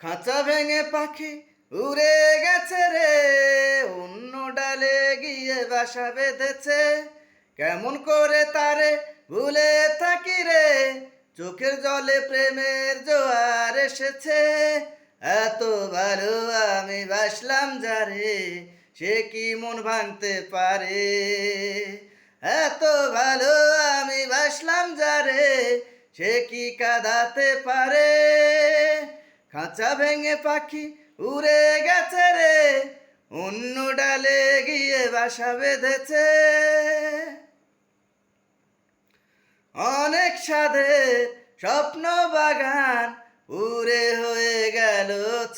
খাঁচা ভেঙে পাখি উড়ে গেছে রে, অন্য ডালে গিয়ে বাসা বেঁধেছে। কেমন করে তারে ভুলে থাকি রে, চোখের জলে প্রেমের জোয়ার এসেছে। এত ভালো আমি বাসলাম যারে, সে কি মন ভাঙতে পারে। এত ভালো আমি বাসলাম যারে, সে কি কাঁদাতে পারে। খাঁচা ভেঙে পাখি উড়ে গেছে রে, অন্য ডালে গিয়ে বাসা বেঁধেছে। অনেক সাধের স্বপ্ন বাগান উড়ে হয়ে গেল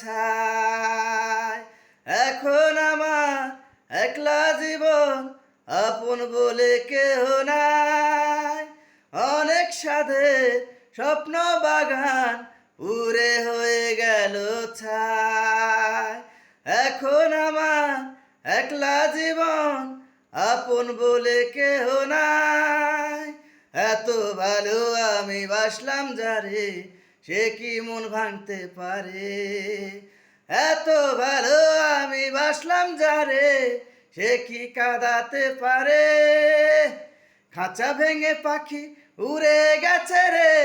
ছাই। এখন আমার একলা জীবন, আপন বলে কেহ নাই। অনেক সাধের স্বপ্ন বাগান উড়ে হয়ে গেল ছাই। এখন আমার একলা জীবন, আপন বলে কেহ নাই। এত ভালো আমি বাসলাম যারে, সে কি মন ভাঙতে পারে। এত ভালো আমি বাসলাম যারে, সে কি কাঁদাতে পারে। খাঁচা ভেঙে পাখি উড়ে গেছে রে,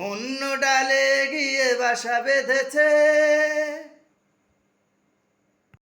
অন্য ডালে গিয়ে বাসা বেঁধেছে।